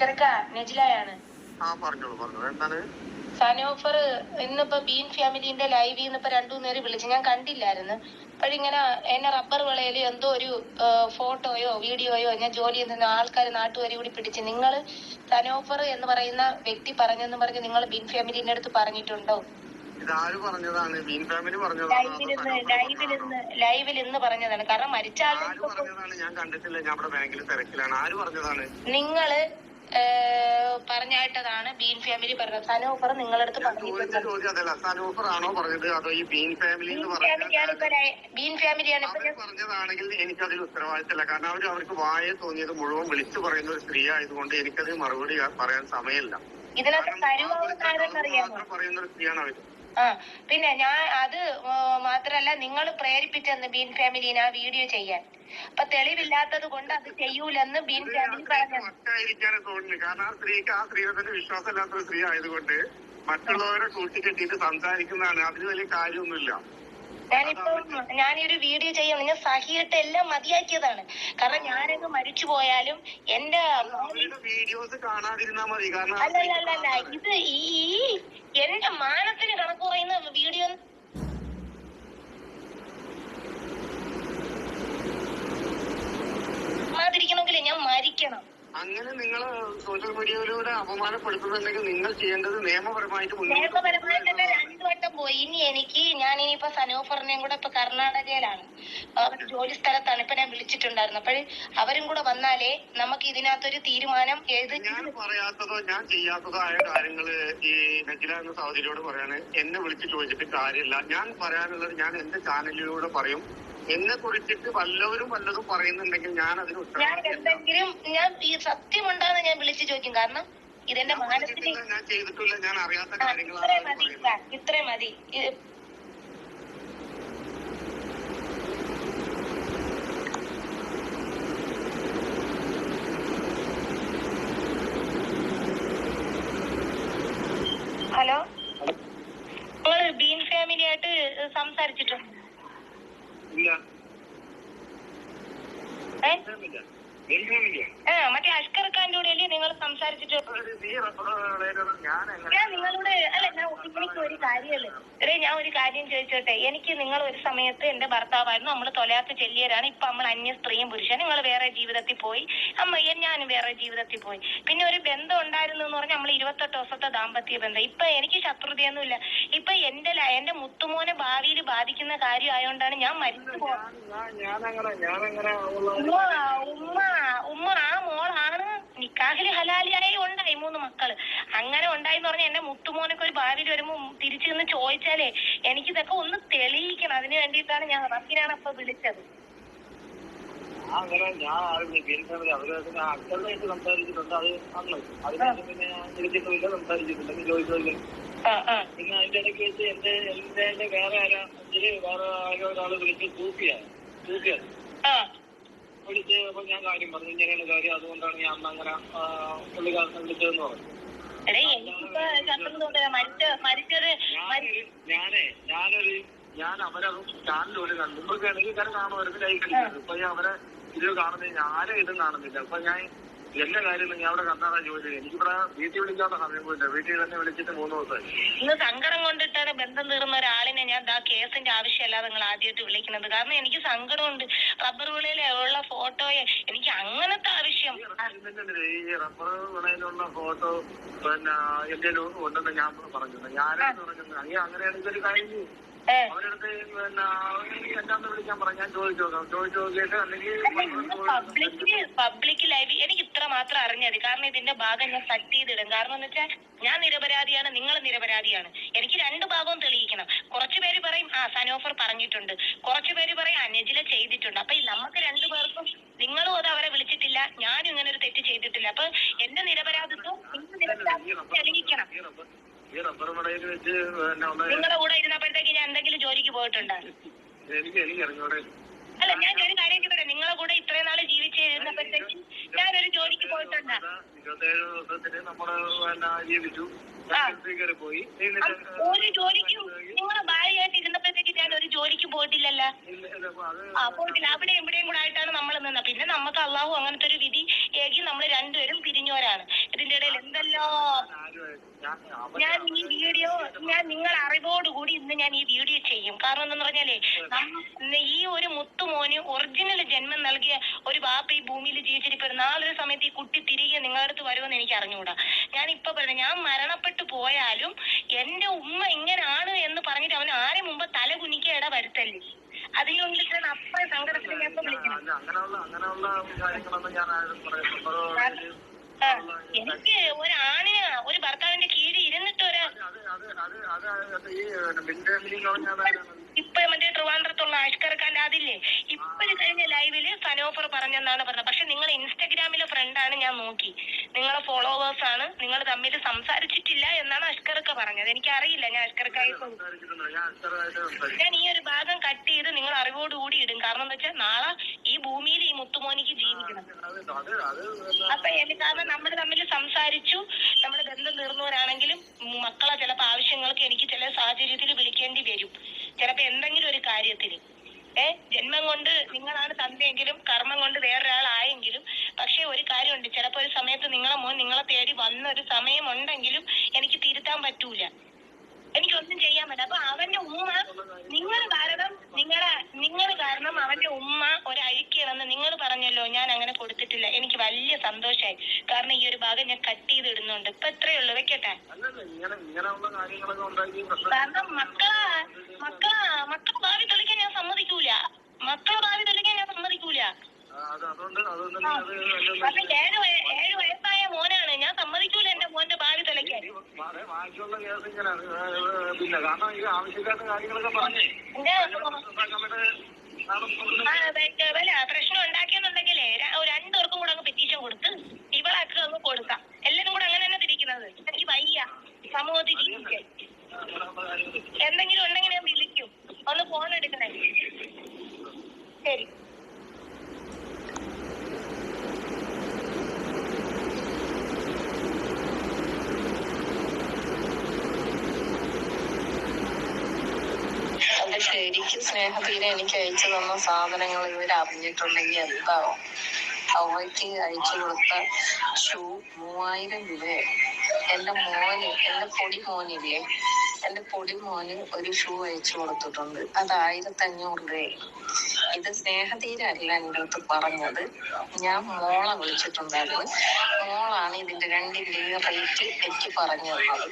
അഷ്കർക്ക നെജിലയാണ്. എന്താണ് സനോഫർ ഇന്നിപ്പോ ബീൻ ഫാമിലിന്റെ ലൈവിൽ നിന്ന് ഇപ്പൊ 2-3 നേരം വിളിച്ചു, ഞാൻ കണ്ടില്ലായിരുന്നു. അപ്പോഴിങ്ങനെ എന്നെ റബ്ബർ വിളയിൽ എന്തോ ഒരു ഫോട്ടോയോ വീഡിയോയോ ഞാൻ ജോലി ചെയ്യുന്ന ആൾക്കാർ നാട്ടുകാരി കൂടി പിടിച്ച്, നിങ്ങൾ സനോഫർ എന്ന് പറയുന്ന വ്യക്തി പറഞ്ഞെന്ന് പറഞ്ഞ് നിങ്ങൾ ബീൻ ഫാമിലിന്റെ അടുത്ത് പറഞ്ഞിട്ടുണ്ടോ? ലൈവിൽ ഇന്ന് പറഞ്ഞതാണ്. കാരണം മരിച്ച ഞാൻ കണ്ടിട്ടില്ല, ഞാൻ ബാങ്കിൽ തിരക്കിലാണ്. ആര് പറഞ്ഞതാണ്? നിങ്ങള് പറഞ്ഞായിട്ടതാണ് ബീൻ ഫാമിലി പറഞ്ഞത്. സനോഫർ നിങ്ങളടുത്ത് പറഞ്ഞതാണെങ്കിൽ എനിക്കതിൽ ഉത്തരവാദിത്തമില്ല. കാരണം അവർക്ക് വായ തോന്നിയത് മുഴുവൻ വിളിച്ചു പറയുന്ന ഒരു സ്ത്രീ ആയതുകൊണ്ട് എനിക്കതിന് മറുപടി പറയാൻ സമയമില്ല. ഇതിനകത്ത് പറയുന്ന ഒരു സ്ത്രീയാണ് അവര്. പിന്നെ ഞാൻ അത് മാത്രല്ല, നിങ്ങൾ പ്രേരിപ്പിച്ചെന്ന് ബീൻ ഫാമിലിനെ ആ വീഡിയോ ചെയ്യാൻ. അപ്പൊ തെളിവില്ലാത്തത് കൊണ്ട് അത് ചെയ്യൂലെന്ന് ബീൻ ഫാമിലി പറഞ്ഞു. തോന്നുന്നു. കാരണം ആ സ്ത്രീയെ തന്നെ വിശ്വാസമില്ലാത്തൊരു സ്ത്രീ ആയതുകൊണ്ട് മറ്റുള്ളവരെ കൂട്ടിക്കെട്ടിയിട്ട് സംസാരിക്കുന്നതാണ്. അതിന് വലിയ കാര്യമൊന്നുമില്ല. ഞാനൊരു വീഡിയോ ചെയ്യാൻ ഞാൻ സഹിയിട്ട് എല്ലാം മതിയാക്കിയതാണ്. കാരണം ഞാനങ്ങ് മരിച്ചു പോയാലും എന്റെ വീഡിയോസ് കാണാതിരുന്നാ മതി. അല്ലല്ല, ഇത് എന്റെ മാനത്തിന് കണക്ക് പറയുന്ന വീഡിയോ മാതിരിക്കണമെങ്കിൽ ഞാൻ മരിക്കണം. അങ്ങനെ നിങ്ങൾ സോഷ്യൽ മീഡിയയിലൂടെ അപമാനപ്പെടുത്തുന്നുണ്ടെങ്കിൽ നിങ്ങൾ ചെയ്യേണ്ടത് നിയമപരമായിട്ട് നിയമപരമായിട്ടല്ലേ 2 വട്ടം പോയി. ഞാനിനിയിപ്പോ സനോഫറിനെയും കൂടെ ഇപ്പൊ കർണാടകയിലാണ്, ജോലി സ്ഥലത്താണ്. ഇപ്പൊ ഞാൻ വിളിച്ചിട്ടുണ്ടായിരുന്നു. അപ്പോൾ അവരും കൂടെ വന്നാലേ നമുക്ക് ഇതിനകത്തൊരു തീരുമാനം ഞാൻ പറയാത്തതോ ഞാൻ ചെയ്യാത്തതോ ആയ കാര്യങ്ങള് ഈ നജില എന്ന സഹോദരിയോട് പറയാണ്. എന്നെ വിളിച്ച് ചോദിച്ചിട്ട് കാര്യമില്ല. ഞാൻ പറയാനുള്ളത് ഞാൻ എന്റെ ചാനലിലൂടെ പറയും. എന്നെ കുറിച്ചിട്ട് വല്ലവരും വല്ലതും പറയുന്നുണ്ടെങ്കിൽ ഞാൻ അതിന് എന്തെങ്കിലും ഞാൻ ഈ സത്യമുണ്ടാന്ന് ഞാൻ വിളിച്ചു ചോദിക്കും. കാരണം ഇതെന്റെ മാനസിക ഞാൻ ചെയ്തിട്ടില്ല, ഞാൻ അറിയാത്ത കാര്യങ്ങൾ. ഇത്രേ മതി. ഹലോ, നിങ്ങൾ ബീൻ ഫാമിലി ആയിട്ട് സംസാരിച്ചിട്ടുണ്ടോ? മറ്റേ അഷ്കർ ഖാന്റെ കൂടെ അല്ലേ നിങ്ങൾ സംസാരിച്ചിട്ട്? ഞാൻ നിങ്ങളോട് എനിക്ക് ഒരു കാര്യമല്ലേ ഞാൻ ഒരു കാര്യം ചോദിച്ചോട്ടെ. എനിക്ക് നിങ്ങൾ ഒരു സമയത്ത് എന്റെ ഭർത്താവായിരുന്നു, നമ്മൾ തൊലയാത്ത ചെല്ലിയരാണ്. ഇപ്പൊ നമ്മൾ അന്യ സ്ത്രീയും പുരുഷനും. നിങ്ങൾ വേറെ ജീവിതത്തിൽ പോയി, ഞാനും വേറെ ജീവിതത്തിൽ പോയി. പിന്നെ ഒരു ബന്ധം ഉണ്ടായിരുന്നു എന്ന് പറഞ്ഞാൽ നമ്മൾ 28 ദിവസത്തെ ദാമ്പത്യ ബന്ധം. ഇപ്പൊ എനിക്ക് ശത്രുതയൊന്നുമില്ല. ഇപ്പൊ എന്റെ മുത്തുമോനെ ഭാവിയിൽ ബാധിക്കുന്ന കാര്യം ആയതുകൊണ്ടാണ് ഞാൻ മരിച്ചു പോകുന്നത്. ഉമ്മ ആ മോളാണ് നിക്കാഹില് ഹലാലിയായി ഉണ്ടായി 3 മക്കള്. അങ്ങനെ ഉണ്ടായിന്ന് പറഞ്ഞാൽ എന്റെ മുത്തുമോനൊക്കെ ഒരു ഭാവിയിൽ വരുമ്പോ തിരിച്ചു നിന്ന് ചോദിച്ചാലേ എനിക്കിതൊക്കെ ഒന്ന് തെളിയിക്കണം. അതിന് വേണ്ടിയിട്ടാണ് ഞാൻ റഫീനാണ് അപ്പൊ വിളിച്ചത്. പിന്നെ അതിന്റെ ഇടയ്ക്ക് വെച്ച് എന്റെ വേറെ ഒരാള് വിളിച്ച് തൂക്കിയാണ് വിളിച്ച്. അപ്പൊ ഞാൻ കാര്യം പറഞ്ഞു, ഇങ്ങനെയാണ് കാര്യം, അതുകൊണ്ടാണ് ഞാൻ അന്ന് അങ്ങനെ പുള്ളിക്കാരനെ വിളിച്ചതെന്ന് പറഞ്ഞു. ഞാൻ അവരെ ചാനലിലൂടെ കണ്ടു. മുമ്പൊക്കെ ആണെങ്കിൽ കാരണം കാണുമായിരുന്നു, ലൈക്ക് അടിക്കുന്നത്. ഇപ്പൊ ഞാൻ അവരെ ഇതിൽ കാണുന്നില്ല, ആരും ഇതും കാണുന്നില്ല. അപ്പൊ ഞാൻ എല്ലാ കാര്യങ്ങളും ഞാൻ അവിടെ കണ്ടാണ് ജോലി. എനിക്കിവിടെ വീട്ടിൽ വിളിക്കാത്ത സമയം പോയില്ല, വീട്ടിൽ തന്നെ വിളിച്ചിട്ട് 3 ദിവസമായി. ഇന്ന് സങ്കടം കൊണ്ടിട്ടാണ് ബന്ധം തീർന്ന ഒരാളിനെ ഞാൻ കേസിന്റെ ആവശ്യമല്ല നിങ്ങൾ ആദ്യമായിട്ട് വിളിക്കുന്നത്. കാരണം എനിക്ക് സങ്കടമുണ്ട്. റബ്ബർ വിളയിലുള്ള ഫോട്ടോയെ എനിക്ക് അങ്ങനത്തെ ആവശ്യം. ഈ റബ്ബർ വിളയിലുള്ള ഫോട്ടോ പിന്നെ എന്റെ ഉണ്ടെന്ന് ഞാൻ പറഞ്ഞത്. ഞാനെന്ന് പറഞ്ഞത് അങ്ങനെയാണെങ്കിൽ ഒരു കാര്യം അവരടുത്ത് പിന്നെ എന്താന്ന് വിളിക്കാൻ പറഞ്ഞു. ഞാൻ ചോദിച്ചു നോക്കിയിട്ട് അല്ലെങ്കിൽ പബ്ലിക് ലൈവ് എനിക്ക് ഇത്ര മാത്രം അറിഞ്ഞാൽ മതി. കാരണം ഇതിന്റെ ഭാഗം ഞാൻ കട്ട് ചെയ്തിടും. കാരണം എന്ന് വെച്ചാൽ ഞാൻ നിരപരാധിയാണ്, നിങ്ങൾ നിരപരാധിയാണ്. എനിക്ക് 2 ഭാഗവും തെളിയിക്കണം. കുറച്ചു പേര് പറയും സനോഫർ പറഞ്ഞിട്ടുണ്ട്, കുറച്ചു പേര് പറയും നെജില ചെയ്തിട്ടുണ്ട്. അപ്പൊ നമുക്ക് 2 പേർക്കും നിങ്ങളും അത് അവരെ വിളിച്ചിട്ടില്ല, ഞാനും ഇങ്ങനെ ഒരു തെറ്റ് ചെയ്തിട്ടില്ല. അപ്പൊ എന്റെ നിരപരാധിത്വം തെളിയിക്കണം. നിങ്ങളുടെ കൂടെ ഇരുന്നപ്പോഴത്തേക്ക് ഞാൻ എന്തെങ്കിലും ജോലിക്ക് പോയിട്ടുണ്ടോ? അല്ല, ഞാൻ ഒരു കാര്യം ചോദിക്കട്ടെ. നിങ്ങളെ കൂടെ ഇത്രയും നാള് ജീവിച്ചിരുന്നപ്പോഴത്തേക്ക് ഞാനൊരു ജോലിക്ക് പോയിട്ടുണ്ടോ? 27 ദിവസത്തിന് നമ്മള് ജീവിച്ചു. ഒരു ജോലിക്കും നിങ്ങളെ ഭാര്യയായിട്ട് ഇരുന്നപ്പോഴത്തേക്ക് ഞാൻ ഒരു ജോലിക്ക് പോയിട്ടില്ലല്ലോ. പോയിട്ടില്ല. അവിടെ എവിടെയും കൂടെ ആയിട്ടാണ് നമ്മൾ നിന്നത്. പിന്നെ നമുക്ക് അള്ളാഹു അങ്ങനത്തെ ഒരു വിധി ഏകി നമ്മൾ 2 പേരും പിരിഞ്ഞവരാണ്. ഇത് അതിന്റെ ഇടയിൽ എന്തെല്ലോ ഞാൻ നിങ്ങൾ അറിവോടുകൂടി ഇന്ന് ഞാൻ ഈ വീഡിയോ ചെയ്യും. കാരണം എന്താന്ന് പറഞ്ഞാലേ ഈ ഒരു മുത്തുമോന് ഒറിജിനൽ ജന്മം നൽകിയ ഒരു ബാപ്പ ഈ ഭൂമിയിൽ ജീവിച്ചിരിക്കും. നാളൊരു സമയത്ത് ഈ കുട്ടി തിരികെ നിങ്ങളുടെ അടുത്ത് വരുമെന്ന് എനിക്ക് അറിഞ്ഞുകൂടാ. ഞാൻ ഇപ്പൊ പറഞ്ഞു, ഞാൻ മരണപ്പെട്ടു പോയാലും എന്റെ ഉമ്മ ഇങ്ങനാണ് എന്ന് പറഞ്ഞിട്ട് അവന് ആരെ മുമ്പ് തല കുനിക്ക ഇട വരുത്തല്ലേ. അതുകൊണ്ടിട്ടാണ് അപ്പഴേ സങ്കടത്തിൽ ഞാൻ വിളിക്കണം. എനിക്ക് ഒരാണിന് ഒരു ഭർത്താവിന്റെ കീഴിൽ ഇരുന്നിട്ട് ഇപ്പൊ മറ്റേ ട്രിവാൻഡ്രത്തുള്ള ആഷ്കർക്കാന്റെ അതില്ലേ ഇപ്പഴും കഴിഞ്ഞ ലൈവില് സനോഫർ പറഞ്ഞെന്നാണ് പറഞ്ഞത്. പക്ഷെ നിങ്ങൾ ഇൻസ്റ്റഗ്രാമിലെ ഫ്രണ്ടാണ്, ഞാൻ നോക്കി, നിങ്ങളെ ഫോളോവേഴ്സ് ആണ്, നിങ്ങൾ തമ്മിൽ സംസാരിച്ചിട്ടില്ല എന്നാണ് അഷ്കർക്ക് പറഞ്ഞത്. എനിക്കറിയില്ല, ഞാൻ അഷ്കർക്കായി ഞാൻ ഈ ഒരു ഭാഗം കട്ട് ചെയ്ത് നിങ്ങൾ അറിവോടുകൂടി ഇടും. കാരണം എന്താ വെച്ചാൽ നാളെ ഈ ഭൂമിയിൽ ഈ മുത്തുമോനിക്ക് ജീവിക്കണം. അപ്പൊ കാരണം നമ്മൾ തമ്മിൽ സംസാരിച്ചു, നമ്മുടെ ബന്ധം തീർന്നവരാണെങ്കിലും മക്കളെ ചിലപ്പോ ആവശ്യങ്ങൾക്ക് എനിക്ക് ചില സാഹചര്യത്തിൽ വിളിക്കേണ്ടി വരും, ചിലപ്പോ എന്തെങ്കിലും ഒരു കാര്യത്തിന്. ജന്മം കൊണ്ട് നിങ്ങളാണ് തന്നെയെങ്കിലും കർമ്മം കൊണ്ട് വേറൊരാളായെങ്കിലും, പക്ഷെ ഒരു കാര്യമുണ്ട്, ചിലപ്പോ ഒരു സമയത്ത് നിങ്ങളെ മോൻ നിങ്ങളെ തേടി വന്ന ഒരു സമയം ഉണ്ടെങ്കിലും എനിക്ക് തിരുത്താൻ പറ്റൂല, എനിക്കൊന്നും ചെയ്യാൻ പറ്റില്ല. അപ്പൊ അവന്റെ ഉമ്മ നിങ്ങൾ കാരണം അവന്റെ ഉമ്മ ഒരഴിക്കണമെന്ന് നിങ്ങൾ പറഞ്ഞല്ലോ. ഞാൻ അങ്ങനെ കൊടുത്തിട്ടില്ല. എനിക്ക് വലിയ സന്തോഷമായി. കാരണം ഈ ഒരു ഭാഗം ഞാൻ കട്ട് ചെയ്ത് ഇടുന്നുണ്ട്. ഇപ്പൊ എത്രയേ ഉള്ളൂ, വെക്കട്ടെ. കാരണം മക്കളെ ഭാവി തെളിക്കാൻ ഞാൻ സമ്മതിക്കൂല. അപ്പൊ 7 വയസ്സായ മോനാണ്, ഞാൻ സമ്മതിക്കൂല എന്റെ മോന്റെ ഭാവി തെളിക്കാൻ. പ്രശ്നം ഉണ്ടാക്കിയെന്നുണ്ടെങ്കിലേ 2 പേർക്കും കൂടെ അങ്ങ് പെറ്റീഷൻ കൊടുത്ത് ഇവളൊക്കെ അങ്ങ് കൊടുക്കാം. എല്ലാരും കൂടെ അങ്ങനെ തന്നെ തിരിക്കുന്നത്. എനിക്ക് വയ്യ സമൂഹത്തിൽ ജീവിക്കാൻ. എന്തെങ്കിലും ഉണ്ടെങ്കിൽ ഞാൻ വിളിക്കും. ഒന്ന് ഫോൺ എടുക്കണേ. ശരി. അത് ശരിക്കും സ്നേഹതീരെ എനിക്ക് അയച്ചു തന്ന സാധനങ്ങൾ ഇവരറിഞ്ഞിട്ടുണ്ടെങ്കിൽ എന്താവും. അവയ്ക്ക് അയച്ചു കൊടുത്ത ഷൂ 3000 രൂപയായി. എന്റെ പൊടിമോനില്ലേ, എന്റെ പൊടിമോന് ഒരു ഷൂ അയച്ചു കൊടുത്തിട്ടുണ്ട്. അത് 1500 രൂപയായി. ഇത് സ്നേഹതീരല്ല എൻ്റെ അടുത്ത് പറഞ്ഞത്. ഞാൻ മോളെ വിളിച്ചിട്ടുണ്ടായിരുന്നു. മോളാണ് ഇതിന്റെ രണ്ടിന്റെയും റേറ്റ് എനിക്ക് പറഞ്ഞു തന്നത്.